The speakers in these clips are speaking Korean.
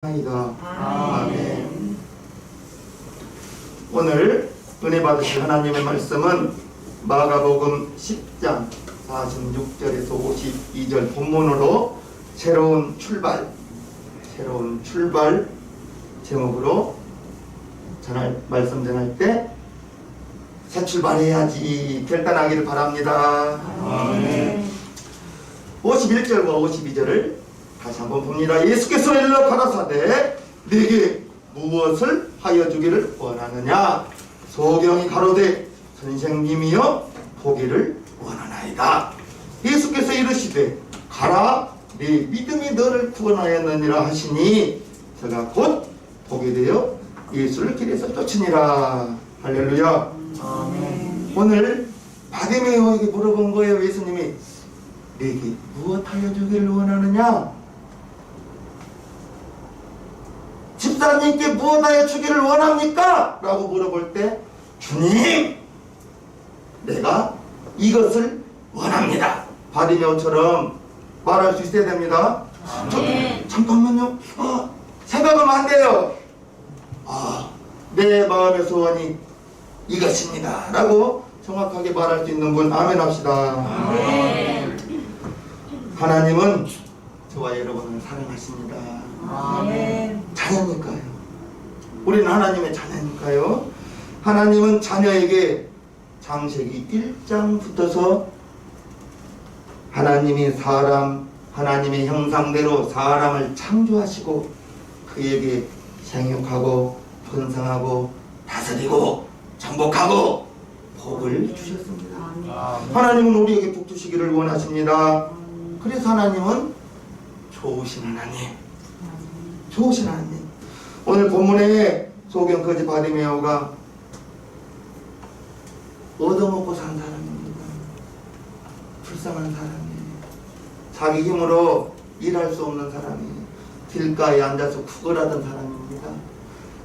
아멘. 오늘 은혜 받으실 하나님의 말씀은 마가복음 10장 46절에서 52절 본문으로 새로운 출발 제목으로 말씀 전할 때 새 출발해야지 결단하기를 바랍니다. 아멘. 51절과 52절을 다시 한번 봅니다. 예수께서 일러 가라사대 네게 무엇을 하여 주기를 원하느냐? 소경이 가로되 선생님이여 보기를 원하나이다. 예수께서 이르시되 가라 네 믿음이 너를 구원하였느니라 하시니 저가 곧 보게 되어 예수를 길에서 쫓으니라. 할렐루야. 아멘. 오늘 바디메오에게 물어본 거예요. 예수님이 네게 무엇 하여 주기를 원하느냐? 집사님께 무엇 하여 주기를 원합니까? 라고 물어볼 때 주님 내가 이것을 원합니다. 바디메오처럼 말할 수 있어야 됩니다. 잠깐만요. 생각하면 안 돼요. 내 마음의 소원이 이것입니다 라고 정확하게 말할 수 있는 분 아멘 합시다. 아멘. 하나님은 저와 여러분을 사랑하십니다. 아멘. 자녀니까요. 우리는 하나님의 자녀니까요. 하나님은 자녀에게 창세기 1장부터서 하나님의 형상대로 사람을 창조하시고 그에게 생육하고 번성하고 다스리고 정복하고 복을 주셨습니다. 하나님은 우리에게 복 주시기를 원하십니다. 그래서 하나님은 좋으신 하나님. 오늘 본문에 소경 거지 바디메오가 얻어먹고 산 사람입니다. 불쌍한 사람이에요. 자기 힘으로 일할 수 없는 사람이에요. 길가에 앉아서 구걸하던 사람입니다.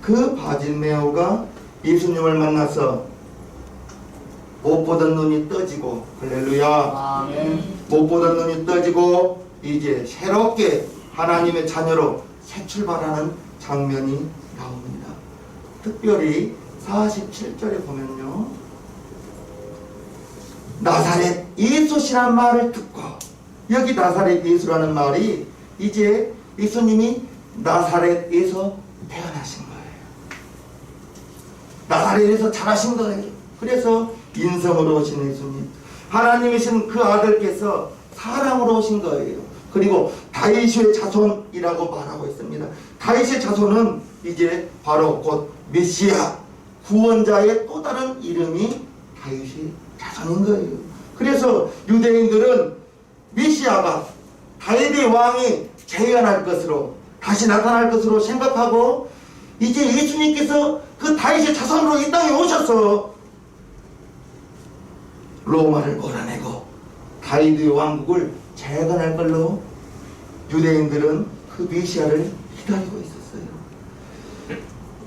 그 바디메오가 예수님을 만나서 못 보던 눈이 떠지고, 할렐루야. 아멘. 못 보던 눈이 떠지고 이제 새롭게 하나님의 자녀로 새 출발하는 장면이 나옵니다. 특별히 47절에 보면요, 나사렛 예수시란 말을 듣고, 여기 나사렛 예수라는 말이 이제 예수님이 나사렛에서 태어나신 거예요. 나사렛에서 자라신 거예요. 그래서 인성으로 오신 예수님, 하나님이신 그 아들께서 사람으로 오신 거예요. 그리고 다윗의 자손이라고 말하고 있습니다. 다윗의 자손은 이제 바로 곧 메시아, 구원자의 또 다른 이름이 다윗의 자손인 거예요. 그래서 유대인들은 메시아가 다윗의 왕이 재현할 것으로 다시 나타날 것으로 생각하고, 이제 예수님께서 그 다윗의 자손으로 이 땅에 오셔서 로마를 몰아내고 다윗의 왕국을 재건할 걸로 유대인들은 그 메시아를 기다리고 있었어요.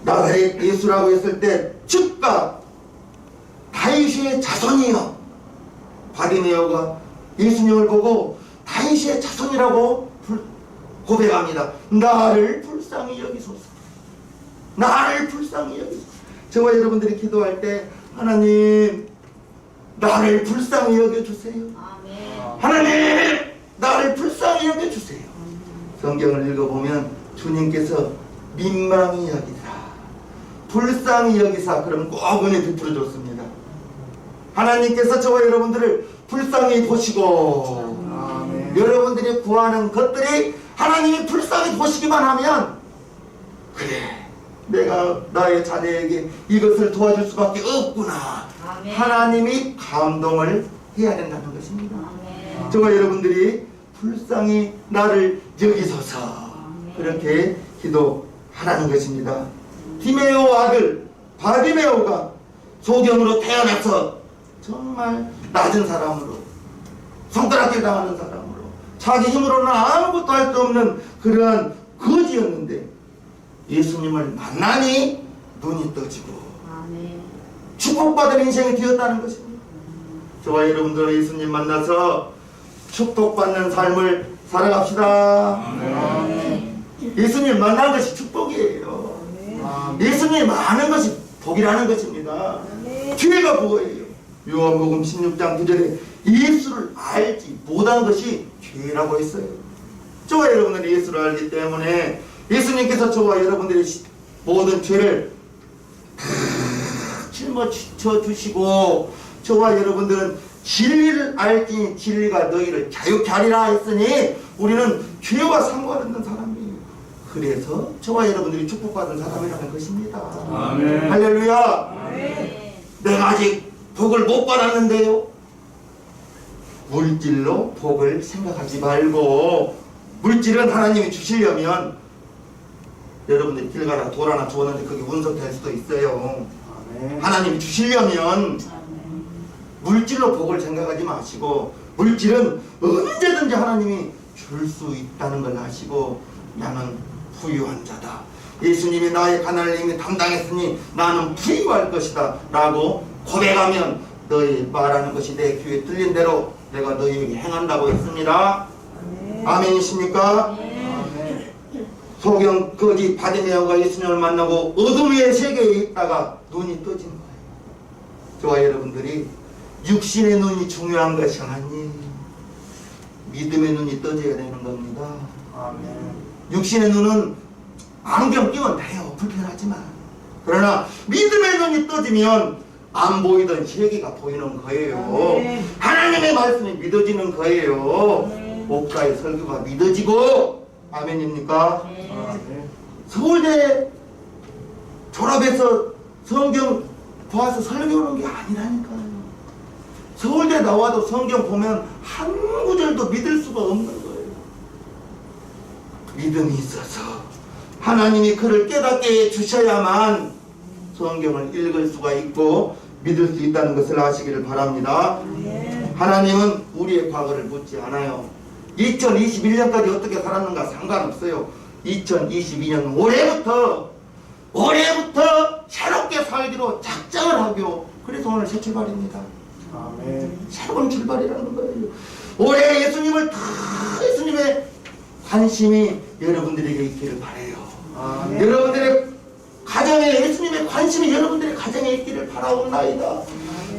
나사렛 예수라고 했을 때 즉각 다윗의 자손이요, 바디메오가 예수님을 보고 다윗의 자손이라고 고백합니다. 나를 불쌍히 여기소서. 나를 불쌍히 여기소서. 저와 여러분들이 기도할 때 하나님 나를 불쌍히 여겨주세요. 아멘. 하나님 나를 불쌍히 여겨주세요. 성경을 읽어보면 주님께서 민망히 여기사, 불쌍히 여기사, 그럼 꼭 은혜 베풀어 줬습니다. 하나님께서 저와 여러분들을 불쌍히 보시고, 아멘. 여러분들이 구하는 것들이 하나님이 불쌍히 보시기만 하면, 그래 내가 나의 자녀에게 이것을 도와줄 수밖에 없구나, 아멘. 하나님이 감동을 해야 된다는 것입니다. 아멘. 저와 여러분들이 불쌍히 나를 여기소서, 그렇게 기도하라는 것입니다. 디메오 아들 바디메오가 소경으로 태어나서 정말 낮은 사람으로, 손가락질 당하는 사람으로, 자기 힘으로는 아무것도 할 수 없는 그러한 거지였는데 예수님을 만나니 눈이 떠지고 아멘. 축복받은 인생이 되었다는 것입니다. 저와 여러분들 예수님 만나서 축복받는 삶을 살아갑시다. 아멘. 예수님 만난 것이 축복이에요. 예수님 아는 것이 복이라는 것입니다. 죄가 뭐예요? 요한복음 16장 9절에 예수를 알지 못한 것이 죄라고 했어요. 저와 여러분들이 예수를 알기 때문에 예수님께서 저와 여러분들의 모든 죄를 다 짊어져 주시고, 저와 여러분들은 진리를 알지 진리가 너희를 자유케 하리라 했으니 우리는 죄와 상관없는 사람이에요. 그래서 저와 여러분들이 축복받은 사람이라는 것입니다. 아멘. 할렐루야. 아멘. 내가 아직 복을 못 받았는데요. 물질로 복을 생각하지 말고, 물질은 하나님이 주시려면 여러분들이 길 가다 돌아나 주었는데 그게 운석될 수도 있어요. 하나님이 주시려면 물질로 복을 생각하지 마시고, 물질은 언제든지 하나님이 줄 수 있다는 걸 아시고, 나는 부유한 자다, 예수님이 나의 가난을 이미 담당했으니 나는 부유할 것이다 라고 고백하면 너희 말하는 것이 내 귀에 들린 대로 내가 너희에게 행한다고 했습니다. 아멘이십니까? 소경 거지 바디메오가 예수님을 만나고 어둠 위의 세계에 있다가 눈이 떠진 거예요. 저와 여러분들이 육신의 눈이 중요한 것이 아니에요. 믿음의 눈이 떠져야 되는 겁니다. 육신의 눈은 안경 끼면 돼요. 불편하지만. 그러나 믿음의 눈이 떠지면 안 보이던 세계가 보이는 거예요. 하나님의 말씀이 믿어지는 거예요. 목사의 설교가 믿어지고. 아멘입니까? 서울대 졸업해서 성경 봐서 설교하는 게 아니라니까요. 서울대 나와도 성경 보면 한 구절도 믿을 수가 없는 거예요. 믿음이 있어서 하나님이 그를 깨닫게 해주셔야만 성경을 읽을 수가 있고 믿을 수 있다는 것을 아시기를 바랍니다. 하나님은 우리의 과거를 묻지 않아요. 2021년까지 어떻게 살았는가 상관없어요. 2022년 올해부터 새롭게 살기로 작정을 하고, 그래서 오늘 새 출발입니다. 새로운 출발이라는 거예요. 올해 예수님을 예수님의 관심이 여러분들에게 있기를 바라요. 여러분들의 가정에 예수님의 관심이 여러분들의 가정에 있기를 바라옵나이다.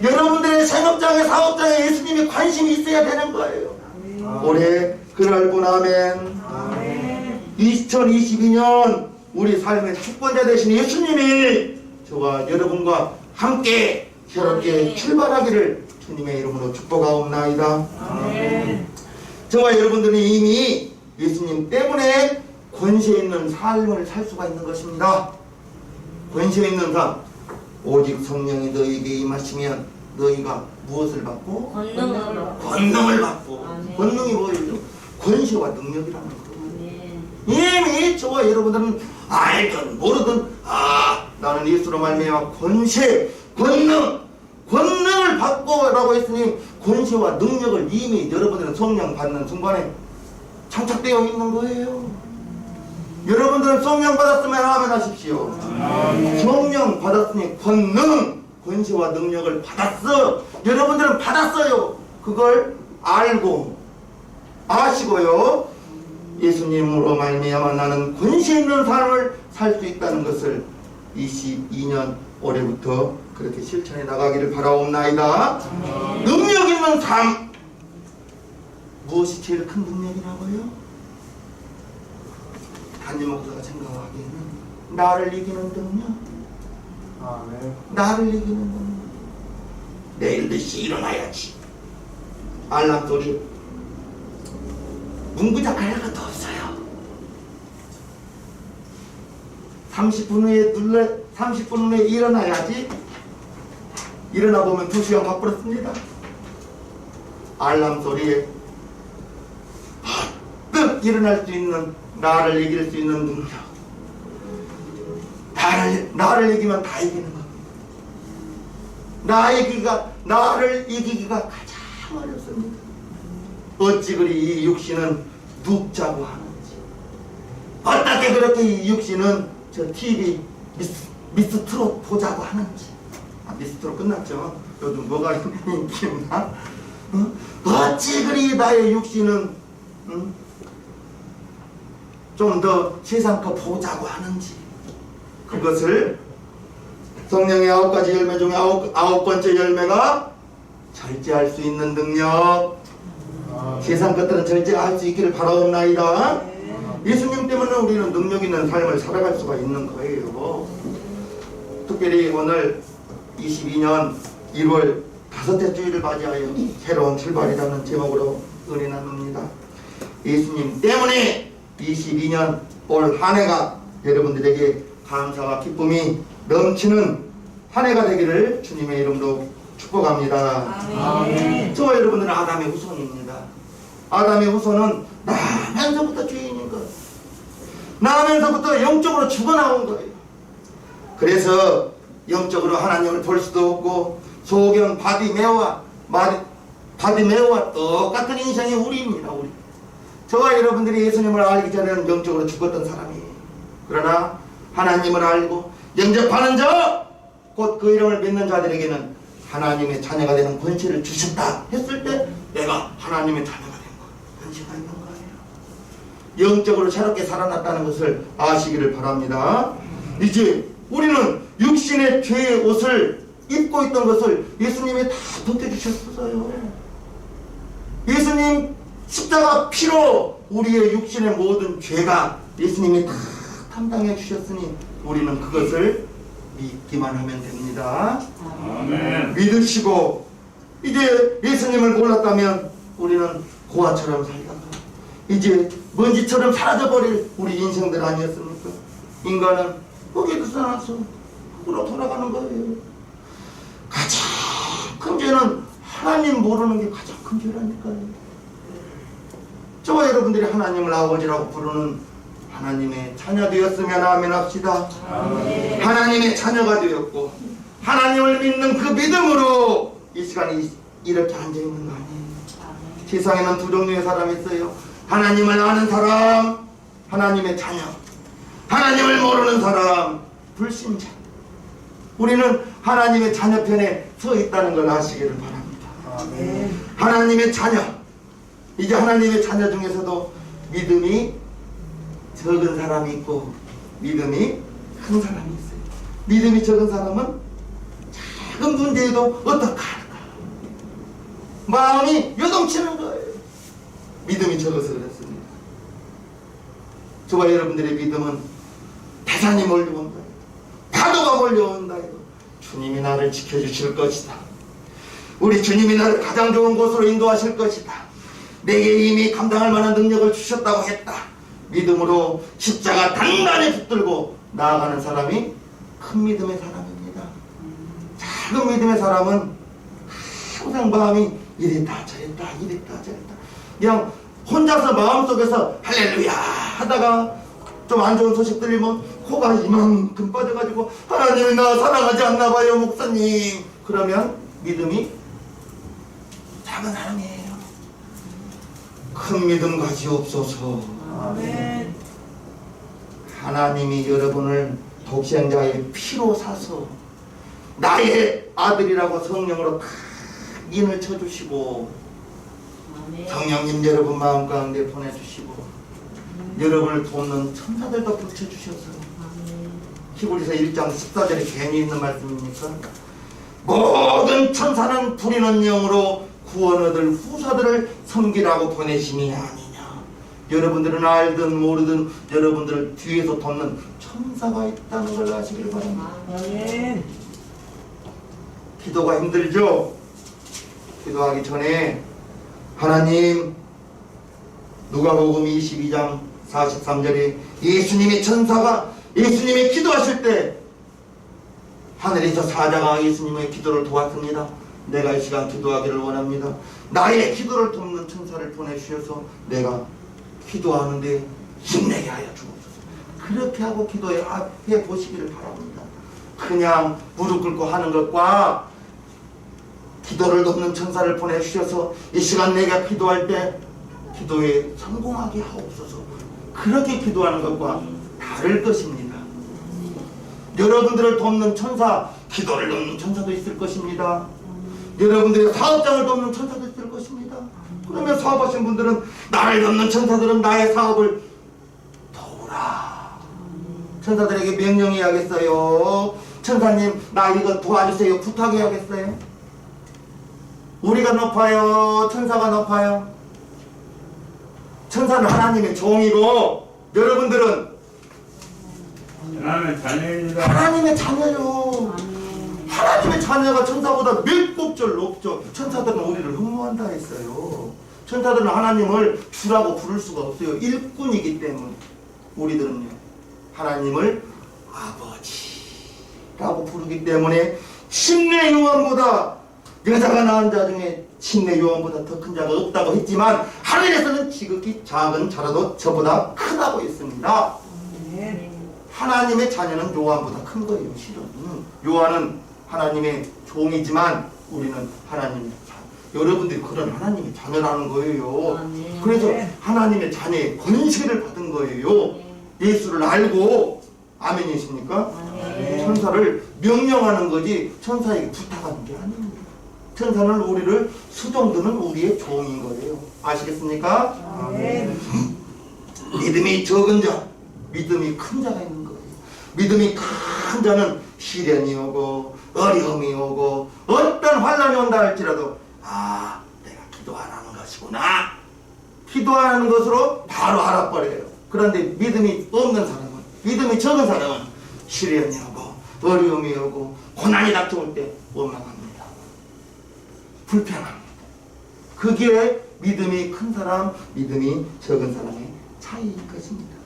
여러분들의 생업장에 사업장에 예수님의 관심이 있어야 되는 거예요. 올해 그럴 분 아멘. 2022년 우리 삶의 축권자 되신 예수님이 저와 여러분과 함께 새롭게 출발하기를 주님의 이름으로 축복하옵나이다. 저와 여러분들은 이미 예수님 때문에 권세 있는 삶을 살 수가 있는 것입니다. 권세 있는 삶. 오직 성령이 너희에게 임하시면 너희가 무엇을 받고? 권능을 받고. 권능이 뭐예요? 권세와 능력이라는 거예요. 이미 저와 여러분들은 알든 모르든 나는 예수로 말미암아 권세, 권능을 받고 라고 했으니 권세와 능력을 이미 여러분들은 성령 받는 순간에 장착되어 있는 거예요. 여러분들은 성령 받았으면 아멘 하십시오. 성령 받았으니 권세와 능력을 받았어. 여러분들은 받았어요. 그걸 알고 아시고요. 예수님으로 말미암아 나는 권세 있는 삶을 살 수 있다는 것을 22년 올해부터 그렇게 실천해 나가기를 바라옵나이다. 능력 있는 삶. 무엇이 제일 큰 능력이라고요? 담임 목사가 생각하기에는 나를 이기는 능력. 나를 이기는 능력. 내일 4시 일어나야지. 알람 소리. 문구작 할 것도 없어요. 30분 후에 일어나야지. 일어나 보면 2시간 바쁘었습니다. 알람 소리에 뜩 일어날 수 있는, 나를 이길 수 있는 능력. 나를 이기면 다 이기는 겁니다. 나를 이기기가 가장 어렵습니다. 어찌 그리 이 육신은 눕자고 하는지, 어떻게 그렇게 이 육신은 저 TV 미스트롯 보자고 하는지. 미스트롯 끝났죠? 요즘 뭐가 인기 있나? 어찌 그리 나의 육신은 좀 더 세상 거 보자고 하는지, 그것을 성령의 9가지 열매 중에 아홉 번째 열매가 절제할 수 있는 능력. 세상 것들은 절제할 수 있기를 바라옵나이다. 예수님 때문에 우리는 능력 있는 삶을 살아갈 수가 있는 거예요. 특별히 오늘 22년 1월 5째 주일을 맞이하여 새로운 출발이라는 제목으로 은혜 나눕니다. 예수님 때문에 22년 올 한 해가 여러분들에게 감사와 기쁨이 넘치는 한 해가 되기를 주님의 이름으로 축복합니다. 아멘. 저와 여러분들은 아담의 후손입니다. 아담의 후손은 나면서부터 죄인인 거예요. 나면서부터 영적으로 죽어나온 거예요. 그래서 영적으로 하나님을 볼 수도 없고 소경 바디메오와 똑같은 인생이 우리입니다. 우리. 저와 여러분들이 예수님을 알기 전에는 영적으로 죽었던 사람이에요. 그러나 하나님을 알고 영접하는 자, 곧 그 이름을 믿는 자들에게는 하나님의 자녀가 되는 권세를 주셨다 했을 때 내가 하나님의 자녀가 된 거예요. 권세가 있는 거예요. 영적으로 새롭게 살아났다는 것을 아시기를 바랍니다. 이제 우리는 육신의 죄의 옷을 입고 있던 것을 예수님이 다 벗겨주셨어요. 예수님 십자가 피로 우리의 육신의 모든 죄가 예수님이 다 담당해 주셨으니 우리는 그것을 믿기만 하면 됩니다. 아멘. 믿으시고 이제 예수님을 몰랐다면 우리는 고아처럼 살다가 이제 먼지처럼 사라져버릴 우리 인생들 아니었습니까? 인간은 거기에 살아서 흙으로 돌아가는 거예요. 가장 큰 죄는 하나님 모르는 게 가장 큰 죄라니까요. 저와 여러분들이 하나님을 아버지라고 부르는 하나님의 자녀 되었으면 아멘 합시다. 아멘. 하나님의 자녀가 되었고 하나님을 믿는 그 믿음으로 이 시간에 이렇게 앉아있는 거 아니에요. 세상에는 두 종류의 사람이 있어요. 하나님을 아는 사람, 하나님의 자녀. 하나님을 모르는 사람, 불신자. 우리는 하나님의 자녀 편에 서 있다는 걸 아시기를 바랍니다. 하나님의 자녀. 이제 하나님의 자녀 중에서도 믿음이 적은 사람이 있고 믿음이 큰 사람이 있어요. 믿음이 적은 사람은 작은 문제에도 어떡할까 마음이 요동치는 거예요. 믿음이 적어서 그렇습니다. 저와 여러분들의 믿음은 대산이 몰려온다, 파도가 몰려온다, 주님이 나를 지켜주실 것이다. 우리 주님이 나를 가장 좋은 곳으로 인도하실 것이다. 내게 이미 감당할 만한 능력을 주셨다고 했다. 믿음으로 십자가 단단히 붙들고 나아가는 사람이 큰 믿음의 사람입니다. 작은 믿음의 사람은 항상 마음이 이랬다 저랬다 이랬다 저랬다 그냥 혼자서 마음속에서 할렐루야 하다가 좀 안 좋은 소식 들리면 코가 이만큼 빠져가지고 하나님이 나 사랑하지 않나 봐요 목사님. 그러면 믿음이 작은 사람이에요. 큰 믿음 가지옵소서. 아멘. 하나님이 여러분을 독생자의 피로 사서 나의 아들이라고 성령으로 다 인을 쳐주시고 아멘. 성령님 여러분 마음 가운데 보내주시고 여러분을 돕는 천사들도 붙여주셔서 히브리서 1장 14절에 괜히 있는 말씀입니까? 모든 천사는 부리는 영으로 구원 얻을 후사들을 섬기라고 보내심이 아니냐. 여러분들은 알든 모르든 여러분들을 뒤에서 돕는 천사가 있다는 걸 아시길 바랍니다. 아멘. 기도가 힘들죠? 기도하기 전에 하나님, 누가복음 22장 43절에 예수님의 천사가 예수님이 기도하실 때 하늘에서 사자가 예수님의 기도를 도왔습니다. 내가 이 시간 기도하기를 원합니다. 나의 기도를 돕는 천사를 보내주셔서 내가 기도하는데 힘내게 하여 주옵소서. 그렇게 하고 기도해 보시기를 바랍니다. 그냥 무릎 꿇고 하는 것과 기도를 돕는 천사를 보내주셔서 이 시간 내가 기도할 때 기도에 성공하게 하옵소서. 그렇게 기도하는 것과 다를 것입니다. 여러분들을 돕는 천사, 기도를 돕는 천사도 있을 것입니다. 여러분들의 사업장을 돕는 천사도 있을 것입니다. 그러면 사업하신 분들은 나를 돕는 천사들은 나의 사업을 천사들에게 명령해야겠어요. 천사님, 나 이거 도와주세요. 부탁해야겠어요. 우리가 높아요? 천사가 높아요? 천사는 하나님의 종이고 여러분들은 하나님의 자녀입니다. 하나님의 자녀요. 아멘. 하나님의 자녀가 천사보다 몇 곱절 높죠. 천사들은 우리를 흠모한다 했어요. 천사들은 하나님을 주라고 부를 수가 없어요. 일꾼이기 때문에. 우리들은요, 하나님을 아버지라고 부르기 때문에 침례 요한보다, 여자가 낳은 자 중에 침례 요한보다 더 큰 자가 없다고 했지만 하늘에서는 지극히 작은 자라도 저보다 크다고 했습니다. 아멘. 하나님의 자녀는 요한보다 큰 거예요. 실은 요한은 하나님의 종이지만 우리는 하나님의 자녀. 여러분들이 그런 하나님의 자녀라는 거예요. 아멘. 그래서 하나님의 자녀의 권세를 받은 거예요. 예수를 알고. 아멘이십니까? 아멘. 천사를 명령하는 거지 천사에게 부탁하는 게 아닙니다. 천사는 우리를 수종드는 우리의 종인 거예요. 아시겠습니까? 아멘. 믿음이 적은 자, 믿음이 큰 자가 있는 거예요. 믿음이 큰 자는 시련이 오고 어려움이 오고 어떤 환난이 온다 할지라도 내가 기도 안 하는 것이구나. 기도 안 하는 것으로 바로 알아버려요. 그런데 믿음이 없는 사람은, 믿음이 적은 사람은 시련이 오고 어려움이 오고 고난이 닥쳐올 때 원망합니다. 불평합니다. 그게 믿음이 큰 사람, 믿음이 적은 사람의 차이인 것입니다.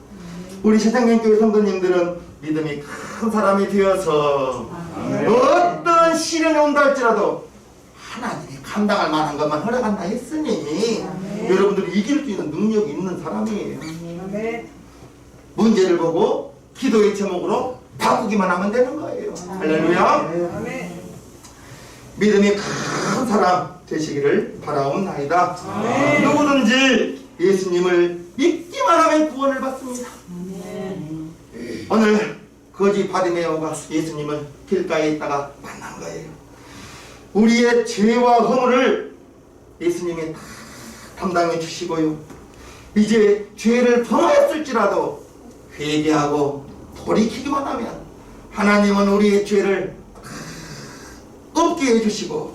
우리 세상교회 성도님들은 믿음이 큰 사람이 되어서 어떤 시련이 온다 할지라도 하나님이 감당할 만한 것만 허락한다 했으니 여러분들이 이길 수 있는 능력이 있는 사람이에요. 아멘. 문제를 보고 기도의 제목으로 바꾸기만 하면 되는 거예요. 할렐루야. 아멘. 믿음이 큰 사람 되시기를 바라옵나이다. 아멘. 누구든지 예수님을 믿기만 하면 구원을 받습니다. 아멘. 오늘 거지 바디메오가 예수님을 길가에 있다가 만난 거예요. 우리의 죄와 허물을 예수님이 다 담당해 주시고요. 이제 죄를 범했을지라도 회개하고 돌이키기만 하면 하나님은 우리의 죄를 없게 해주시고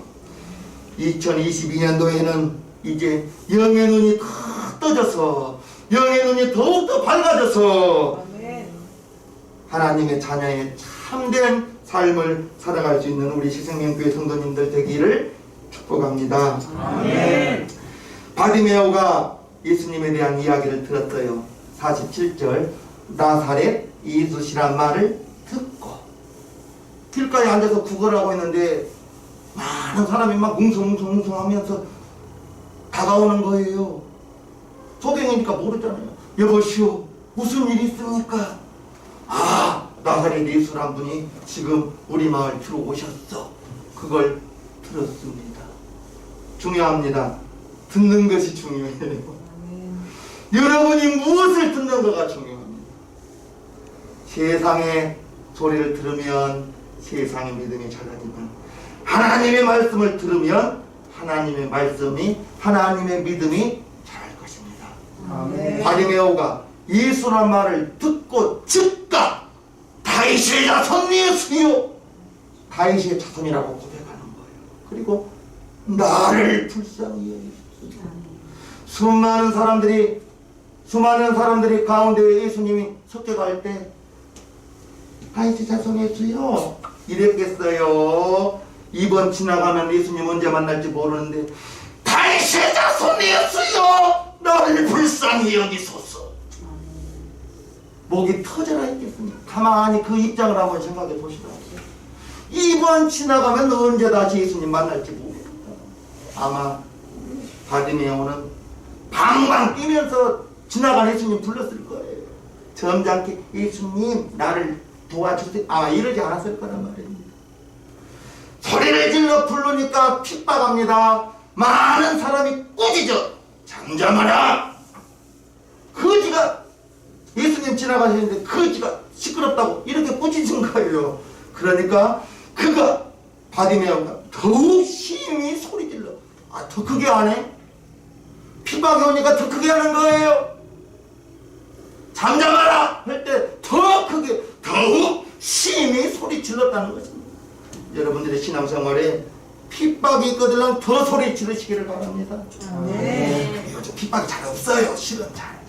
2022년도에는 이제 영의 눈이 더 떠져서 영의 눈이 더욱더 밝아져서 아멘. 하나님의 자녀의 참된 삶을 살아갈 수 있는 우리 시생명교회 성도님들 되기를 축복합니다. 아멘. 바디메오가 예수님에 대한 이야기를 들었어요. 47절 나사렛 예수시란 말을 듣고 길가에 앉아서 구걸하고 있는데 많은 사람이 막 웅성웅성하면서 다가오는 거예요. 소경이니까 모르잖아요. 여보시오, 무슨 일이 있습니까? 나사렛 예수란 분이 지금 우리 마을 들어오셨어. 그걸 들었습니다. 중요합니다. 듣는 것이 중요해요. 아멘. 여러분이 무엇을 듣는가가 중요합니다. 세상의 소리를 들으면 세상의 믿음이 작아지면 하나님의 말씀을 들으면 하나님의 말씀이 하나님의 믿음이 자랄 것입니다. 아멘. 바리메오가 예수란 말을 듣고 즉각 다윗의 자손 예수요, 다윗의 자손이라고 고백하는 거예요. 그리고 나를 불쌍히 여기소서. 수많은 사람들이 가운데 예수님이 섞여갈 때 다윗의 자손 예수요 이랬겠어요. 이번 지나가면 예수님 언제 만날지 모르는데 다윗의 자손 예수요 나를 불쌍히 여기소서. 목이 터져라 있겠습니까? 가만히 그 입장을 한번 생각해 보시라고요. 이번 지나가면 언제 다시 예수님 만날지 모르겠다. 아마 바디메오는 방방 뛰면서 지나간 예수님 불렀을 거예요. 점잖게 예수님 나를 도와주세요. 아마 이러지 않았을 거란 말입니다. 소리를 질러 부르니까 핍박합니다. 많은 사람이 꾸짖어. 잠잠하라. 거지가 예수님 지나가시는데 거지가 시끄럽다고 이렇게 꾸짖은 거예요. 그러니까 그가 바디메오가 더욱 심히 소리 질러. 더 크게 하네? 핍박이 오니까 더 크게 하는 거예요. 잠잠하라 할 때 더 크게 더욱 심히 소리 질렀다는 것입니다. 여러분들의 신앙생활에 핍박이 있거든 더 소리 지르시기를 바랍니다. 네. 요즘 핍박이 잘 없어요. 실은 잘.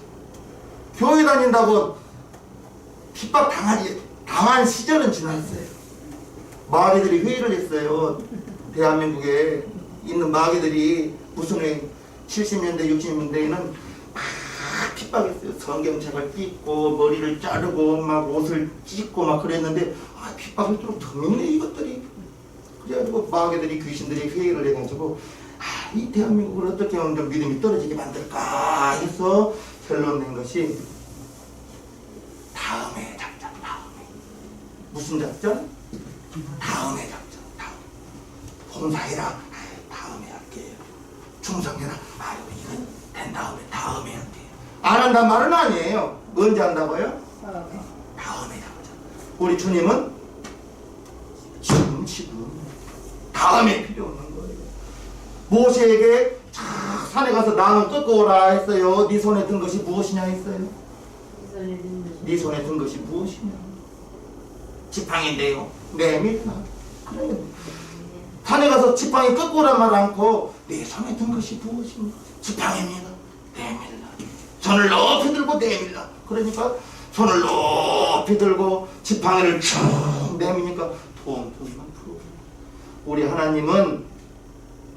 교회 다닌다고 핍박 당한 시절은 지났어요. 마귀들이 회의를 했어요. 대한민국에 있는 마귀들이 무슨 회 70년대 60년대에는 막 핍박했어요. 성경책을 찢고 머리를 자르고 막 옷을 찢고 막 그랬는데 핍박을 좀 더 믿네 이것들이. 그래가지고 마귀들이 귀신들이 회의를 해가지고 이 대한민국을 어떻게 하면 좀 믿음이 떨어지게 만들까 해서 결론낸 것이 다음의 작전. 무슨 작전? 다음의 작전. 봉사해라. 다음에 할게요. 충성해라. 이건 된 다음에 할게요. 안 한단 말은 아니에요. 언제 한다고요? 다음에 작전. 우리 주님은 지금 다음에 필요 없는 거예요. 모세에게 산에 가서 나무 뜯고 오라 했어요. 네 손에 든 것이 무엇이냐 했어요. 네 손에 든 것이 무엇이냐. 지팡인데요. 내밀라. 그래. 산에 가서 지팡이 뜯고 오라 말 않고 네 손에 든 것이 무엇이냐. 지팡이입니다. 내밀라. 손을 높이 들고 내밀라. 그러니까 손을 높이 들고 지팡이를 쭉 내미니까 통통만 풀어. 우리 하나님은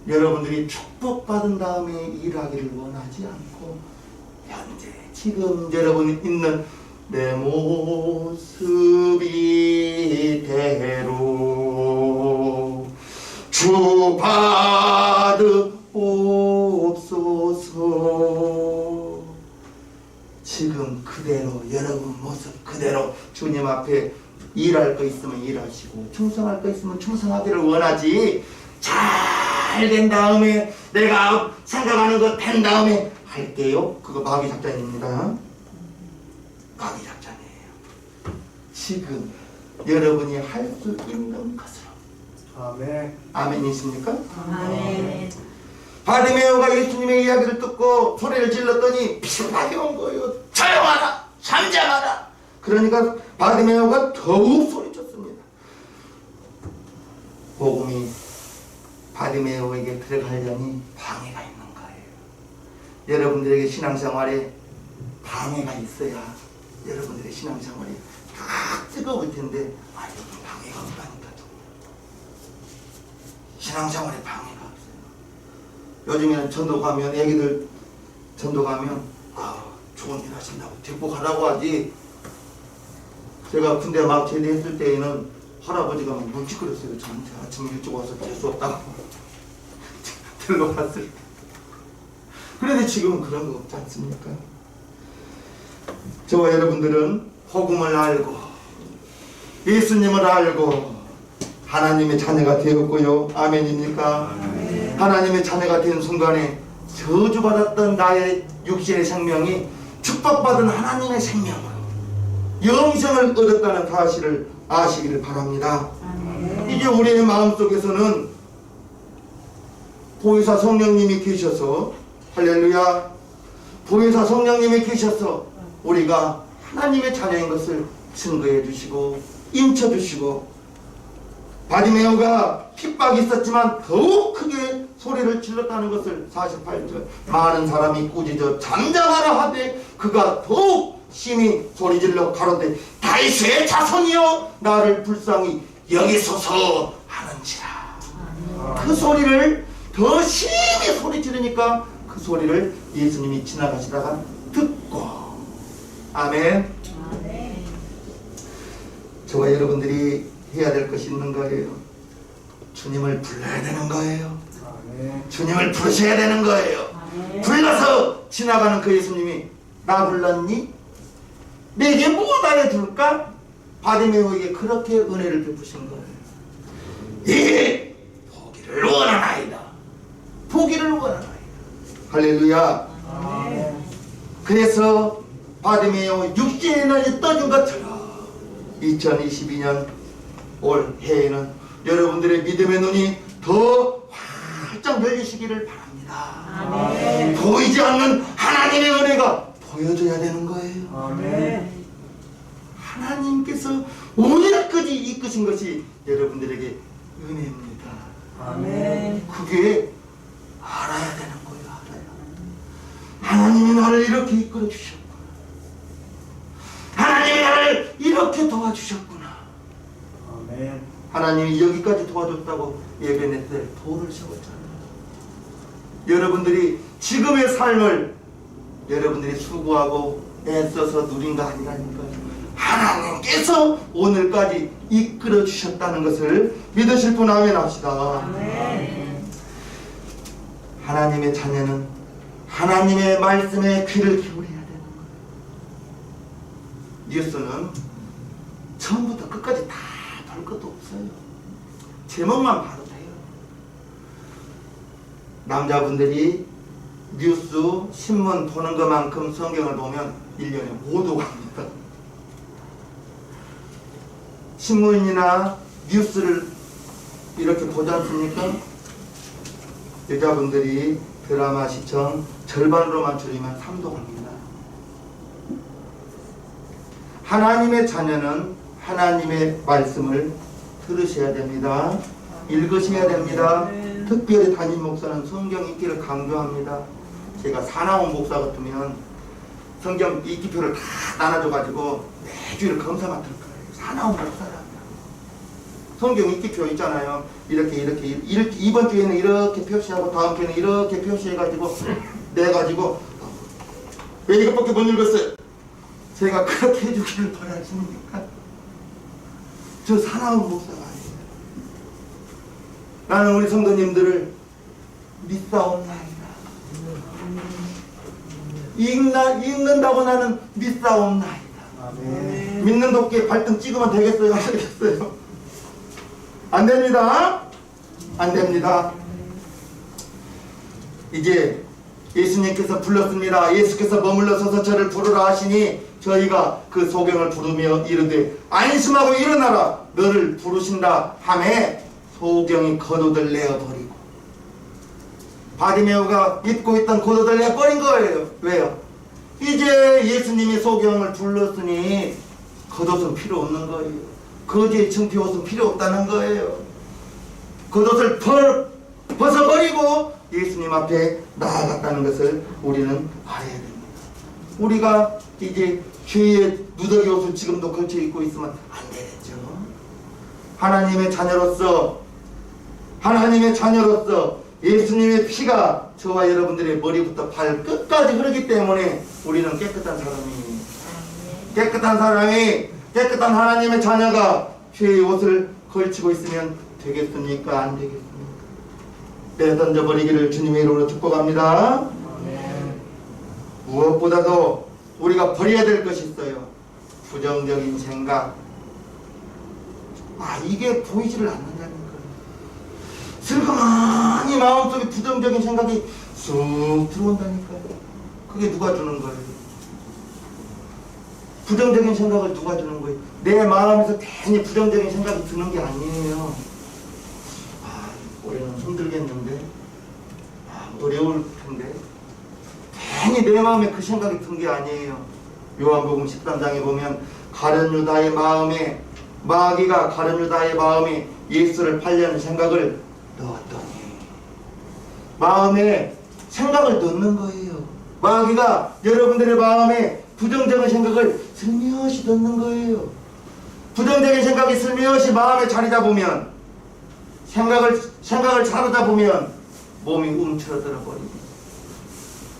여러분들이 축복받은 다음에 일하기를 원하지 않고 현재 지금 여러분 있는 내 모습 이대로 주 받으옵소서. 지금 그대로 여러분 모습 그대로 주님 앞에 일할 거 있으면 일하시고 충성할 거 있으면 충성하기를 원하지, 잘 된 다음에 내가 생각하는 거 된 다음에 할게요. 그거 마귀 작전입니다. 마귀 작전이에요. 지금 여러분이 할 수 있는 것으로. 아멘. 아멘이십니까? 아멘. 바디메오가 예수님의 이야기를 듣고 소리를 질렀더니 비슷하게 온 거예요. 조용하라! 잠잠하라! 그러니까 바디메오가 더욱 소리쳤습니다. 복음이 바디메오에게 들어가려니 방해가 있는 거예요. 여러분들에게 신앙생활에 방해가 있어야 여러분들의 신앙생활이 다 뜨거울 텐데 방해가 없다니까요. 신앙생활에 방해가 없어요. 요즘에는 전도 가면 애기들 전도 가면 좋은 일 하신다고 데리고 가라고 하지. 제가 군대 막 제대했을 때에는 할아버지가 막 뭉치거렸어요. 저한테 아침에 일찍 와서 될 수 없다고 들러갔을 때. 그런데 지금은 그런 거 없지 않습니까? 저와 여러분들은 복음을 알고 예수님을 알고 하나님의 자녀가 되었고요. 아멘입니까? 아멘. 하나님의 자녀가 된 순간에 저주받았던 나의 육신의 생명이 축복받은 하나님의 생명으로 영생을 얻었다는 사실을 아시기를 바랍니다. 아멘. 이제 우리의 마음속에서는 보혜사 성령님이 계셔서, 할렐루야, 보혜사 성령님이 계셔서 우리가 하나님의 자녀인 것을 증거해 주시고 인쳐 주시고, 바디메오가 핍박이 있었지만 더욱 크게 소리를 질렀다는 것을 48절 많은 사람이 꾸짖어 잠잠하라 하되 그가 더욱 심히 소리질러 가로되 다윗의 자손이여 나를 불쌍히 여기소서 하는지라. 그 소리를 더 심히 소리 지르니까 그 소리를 예수님이 지나가시다가 듣고, 아멘. 아멘. 저와 여러분들이 해야 될 것이 있는 거예요. 주님을 불러야 되는 거예요. 아멘. 주님을 부르셔야 되는 거예요. 아멘. 불러서 지나가는 그 예수님이 나 불렀니? 내게 무엇 알려줄까? 바디메오에게 그렇게 은혜를 베푸신 거예요. 예, 보기를 원하나이다. 보기를 원하나이다. 할렐루야. 아멘. 그래서 바디메오 육신의 날이 떠준 것처럼 2022년 올 해에는 여러분들의 믿음의 눈이 더 활짝 열리시기를 바랍니다. 아멘. 보이지 않는 하나님의 은혜가 보여줘야 되는 거예요. 아멘. 하나님께서 오늘까지 이끄신 것이 여러분들에게 은혜입니다. 아멘. 그게 알아야 되는 거예요. 알아야. 하나님이 나를 이렇게 이끌어 주셨구나. 하나님이 나를 이렇게 도와주셨구나. 아멘. 하나님이 여기까지 도와줬다고 예배낼 때 돌을 세웠잖아요. 여러분들이 지금의 삶을 여러분들이 수고하고 애써서 누린 거 아니라니까요. 하나님께서 오늘까지 이끌어 주셨다는 것을 믿으실 분 아멘 합시다. 아멘. 하나님의 자녀는 하나님의 말씀에 귀를 기울여야 되는 거예요. 뉴스는 처음부터 끝까지 다 볼 것도 없어요. 제목만 봐도 돼요. 남자분들이 뉴스, 신문 보는 것만큼 성경을 보면 1년에 5도 갑니다. 신문이나 뉴스를 이렇게 보지 않습니까? 여자분들이 드라마 시청 절반으로만 줄이면 3도 갑니다. 하나님의 자녀는 하나님의 말씀을 들으셔야 됩니다. 읽으셔야 됩니다. 특별히 담임 목사는 성경 읽기를 강조합니다. 제가 사나운 목사 같으면 성경 읽기표를 다 나눠줘가지고 매주일 검사 맡을 거예요. 사나운 목사라면 성경 읽기표 있잖아요. 이렇게 이번 주에는 이렇게 표시하고 다음 주에는 이렇게 표시해가지고 내가지고 왜 이것밖에 못 읽었어요? 제가 그렇게 해주기를 바라십니까? 저 사나운 목사가 아니에요. 나는 우리 성도님들을 믿사옵나이다. 읽는다고 나는 믿사옵나이다. 아멘. 믿는 도끼에 발등 찍으면 되겠어요? 안 되겠어요? 안 됩니다. 안 됩니다. 이제 예수님께서 불렀습니다. 예수께서 머물러 서서 저를 부르라 하시니 저희가 그 소경을 부르며 이르되 안심하고 일어나라 너를 부르신다 하매 소경이 겉옷을 내어버리고 바디메오가 입고 있던 겉옷을 내버린 거예요. 왜요? 이제 예수님이 소경을 불렀으니 겉옷은 필요 없는 거예요. 거지의 청피옷은 필요 없다는 거예요. 겉옷을 벗어버리고 예수님 앞에 나아갔다는 것을 우리는 알아야 됩니다. 우리가 이제 죄의 누더기 옷을 지금도 걸쳐 입고 있으면 안 되겠죠. 하나님의 자녀로서 예수님의 피가 저와 여러분들의 머리부터 발끝까지 흐르기 때문에 우리는 깨끗한 사람이에요. 깨끗한 하나님의 자녀가 죄의 옷을 걸치고 있으면 되겠습니까? 안 되겠습니까? 내던져 버리기를 주님의 이름으로 축복합니다. 무엇보다도 우리가 버려야 될 것이 있어요. 부정적인 생각. 이게 보이지를 않는다는 거예요. 슬그머니 마음속에 부정적인 생각이 쑥 들어온다니까요. 그게 누가 주는 거예요? 부정적인 생각을 누가 주는 거예요? 내 마음에서 괜히 부정적인 생각이 드는 게 아니에요. 올해는 힘들겠는데, 어려울 텐데, 괜히 내 마음에 그 생각이 든 게 아니에요. 요한복음 13장에 보면 마귀가 가룟 유다의 마음에 예수를 팔려는 생각을 넣었더니 마음에 생각을 넣는 거예요. 마귀가 여러분들의 마음에 부정적인 생각을 슬며시 넣는 거예요. 부정적인 생각이 슬며시 마음에 자리 잡으면 생각을 자리 잡으면 몸이 움츠러들어 버립니다.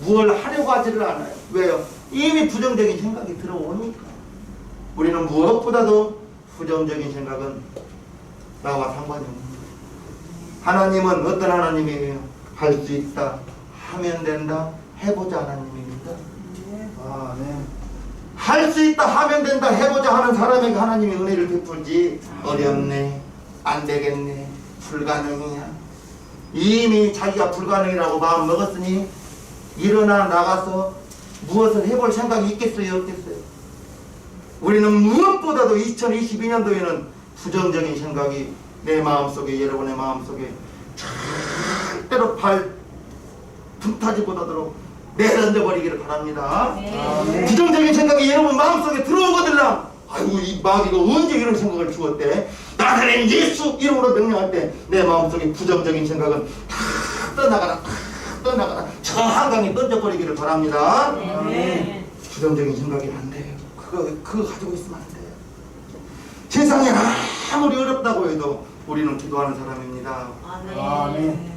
무엇을 하려고 하지를 않아요. 왜요? 이미 부정적인 생각이 들어오니까. 우리는 무엇보다도 부정적인 생각은 나와 상관이 없는 거예요. 하나님은 어떤 하나님이에요? 할 수 있다, 하면 된다, 해보자 하나님입니다. 아멘. 할 수 있다, 하면 된다, 해보자 하는 사람에게 하나님이 은혜를 베풀지. 어렵네, 안 되겠네, 불가능이야. 이미 자기가 불가능이라고 마음 먹었으니 일어나 나가서 무엇을 해볼 생각이 있겠어요, 없겠어요? 우리는 무엇보다도 2022년도에는 부정적인 생각이 내 마음속에, 여러분의 마음속에 절대로 발 틈타지 못하도록 내던져버리기를 바랍니다. 아멘. 부정적인 생각이 여러분 마음속에 들어오거든요. 아이고 이 마귀가 언제 이런 생각을 주었대? 나사렛 예수 이름으로 명령할 때 내 마음속에 부정적인 생각은 다 떠나가라, 다 떠나가라. 저 한강에 던져버리기를 바랍니다. 아멘. 부정적인 생각이 안 돼요. 그거 가지고 있으면 안 돼요. 세상에 아무리 어렵다고 해도 우리는 기도하는 사람입니다. 아멘.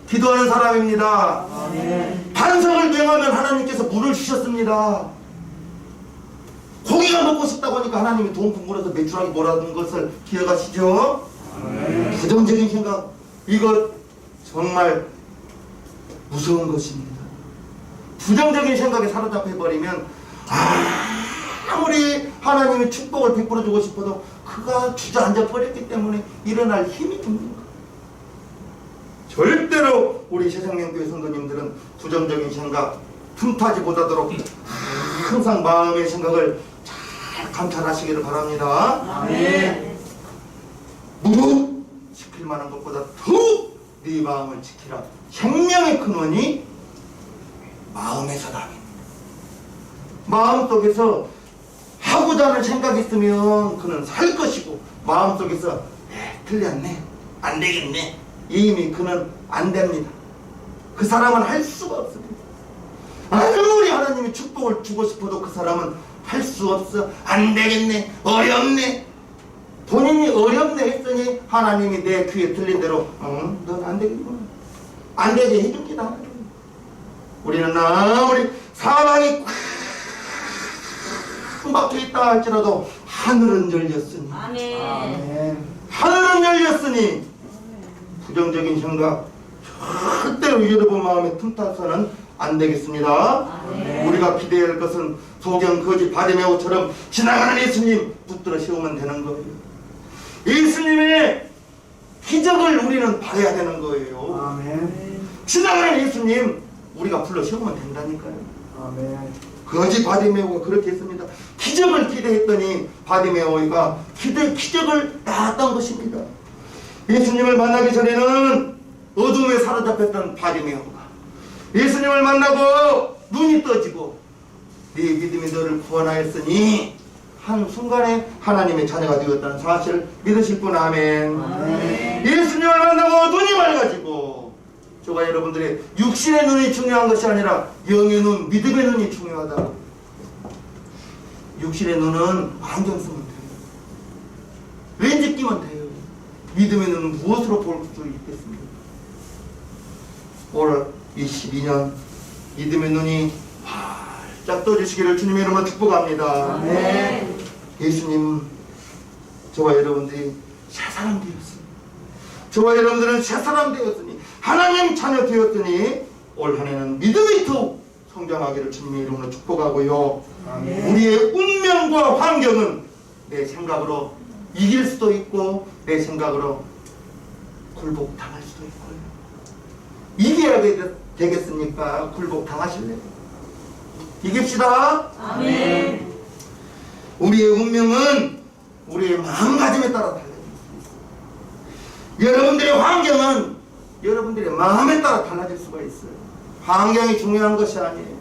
기도하는 사람입니다. 아멘. 반성을 명하면 하나님께서 물을 주셨습니다. 고기가 먹고 싶다고 하니까 하나님이 돈 부물어서 매출하기 뭐라는 것을 기억하시죠? 아멘. 부정적인 생각, 이것 정말 무서운 것입니다. 부정적인 생각에 사로잡혀버리면 아무리 하나님이 축복을 베풀어 주고 싶어도 그가 주저앉아 버렸기 때문에 일어날 힘이 없는 거예요. 절대로 우리 새생명교회 성도님들은 부정적인 생각 틈타지 못하도록 항상 마음의 생각을 잘 감찰하시기를 바랍니다. 아멘. 무릇 지킬 만한 것보다 더욱 네 마음을 지키라. 생명의 근원이 마음에서 나옵니다. 마음속에서 하고자 하는 생각이 있으면 그는 살 것이고, 마음속에서 틀렸네, 안 되겠네, 이미 그는 안 됩니다. 그 사람은 할 수가 없습니다. 아무리 하나님이 축복을 주고 싶어도 그 사람은 할 수 없어. 안 되겠네, 어렵네. 본인이 어렵네 했더니 하나님이 내 귀에 들린 대로 넌 안 되겠구나, 안 되게 해줍니다. 우리는 아무리 사랑이 꽉 막혀있다 할지라도 하늘은 열렸으니, 아멘. 아멘. 하늘은 열렸으니 부정적인 생각 절대로 여러분 마음에 틈타서는 안 되겠습니다. 아멘. 우리가 기대해야 할 것은 소경 거지 바디메오처럼 지나가는 예수님 붙들어 세우면 되는 거예요. 예수님의 기적을 우리는 봐야 되는 거예요. 아멘. 지나가는 예수님 우리가 불러 세우면 된다니까요. 아멘. 거지 바디메오가 그렇게 했습니다. 기적을 기대했더니 바디메오가 기적을 낳았던 것입니다. 예수님을 만나기 전에는 어둠에 사로잡혔던 바디메오가 예수님을 만나고 눈이 떠지고 네 믿음이 너를 구원하였으니 한순간에 하나님의 자녀가 되었다는 사실을 믿으실 분 아멘. 아멘. 예수님을 만나고 눈이 맑아지고, 저가 여러분들의 육신의 눈이 중요한 것이 아니라 영의 눈, 믿음의 눈이 중요하다. 육신의 눈은 안경 쓰면 돼요. 렌즈 끼면 돼요. 믿음의 눈은 무엇으로 볼 수 있겠습니까? 올 22년 믿음의 눈이 활짝 떠주시기를 주님의 이름으로 축복합니다. 아멘. 예수님, 저와 여러분들이 새 사람 되었으니, 저와 여러분들은 새 사람 되었으니, 하나님 자녀 되었으니 올 한해는 믿음이 더욱 성장하기를 주님의 이름으로 축복하고요. 아멘. 우리의 운명과 환경은 내 생각으로 이길 수도 있고 내 생각으로 굴복당할 수도 있고요. 이겨야 되겠습니까? 굴복당하실래요? 이깁시다. 아멘. 우리의 운명은 우리의 마음가짐에 따라 달라집니다. 여러분들의 환경은 여러분들의 마음에 따라 달라질 수가 있어요. 환경이 중요한 것이 아니에요.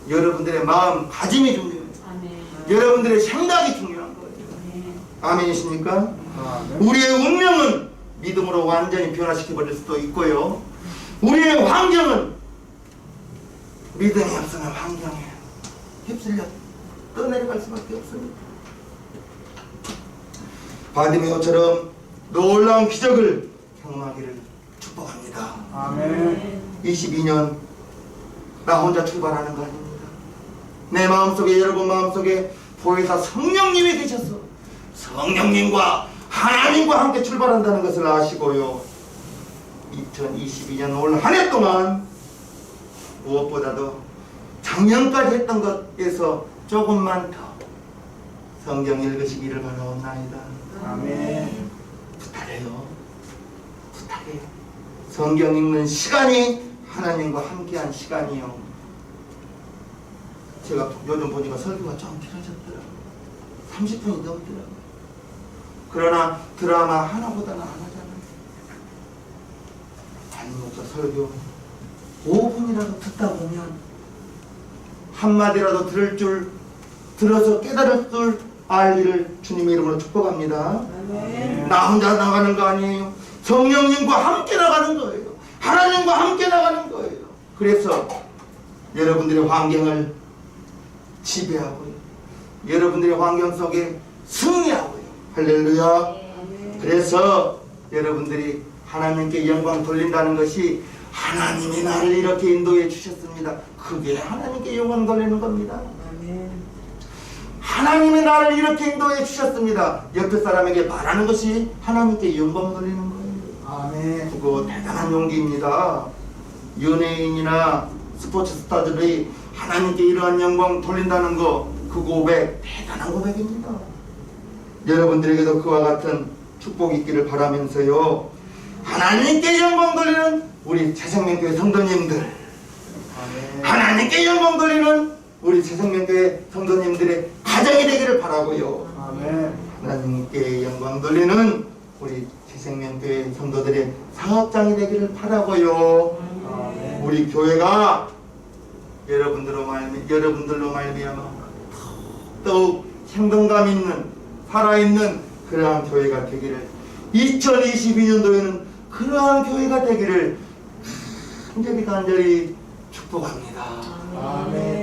여러분들의 마음가짐이 중요해요. 아멘. 여러분들의 생각이 중요한 거예요. 아멘이십니까? 아멘. 우리의 운명은 믿음으로 완전히 변화시켜버릴 수도 있고요. 우리의 환경은 믿음이 없으면 환경에 휩쓸려 떠내려갈 수밖에 없습니다. 바디메오처럼 놀라운 기적을 경험하기를 축복합니다. 아멘. 22년 나 혼자 출발하는 거 아닙니다. 내 마음속에, 여러분 마음속에 보혜사 성령님이 계셔서 성령님과 하나님과 함께 출발한다는 것을 아시고요. 2022년 올 한 해 동안 무엇보다도 작년까지 했던 것에서 조금만 더 성경 읽으시기를 바라옵나이다. 아멘. 부탁해요. 부탁해요. 성경 읽는 시간이 하나님과 함께한 시간이요. 제가 요즘 보니까 설교가 좀 길어졌더라고요. 30분이 넘더라고요. 그러나 드라마 하나보다는 안 하잖아요. 아니 목사 설교 5분이라도 듣다 보면 한마디라도 들어서 깨달을 줄 알기를 주님의 이름으로 축복합니다. 나 혼자 나가는 거 아니에요. 성령님과 함께 나가는 거예요. 하나님과 함께 나가는 거예요. 그래서 여러분들의 환경을 지배하고요. 여러분들의 환경 속에 승리하고요. 할렐루야. 그래서 여러분들이 하나님께 영광 돌린다는 것이 하나님이 나를 이렇게 인도해 주셨습니다. 그게 하나님께 영광 돌리는 겁니다. 하나님이 나를 이렇게 인도해 주셨습니다. 옆에 사람에게 말하는 것이 하나님께 영광 돌리는 거예요. 아멘. 그거 대단한 용기입니다. 연예인이나 스포츠 스타들이 하나님께 이러한 영광 돌린다는 거, 그 고백 대단한 고백입니다. 여러분들에게도 그와 같은 축복이 있기를 바라면서요, 하나님께 영광 돌리는 우리 새생명교회 성도님들, 아멘. 하나님께 영광 돌리는 우리 새생명교회 성도님들의 가정이 되기를 바라고요, 아멘. 하나님께 영광 돌리는 우리 새생명교회 성도들의 사업장이 되기를 바라고요. 아멘. 우리 교회가 여러분들로 말미암아 더욱 생동감 있는 살아있는 그러한 교회가 되기를, 2022년도에는 그러한 교회가 되기를 간절히 축복합니다. 아멘.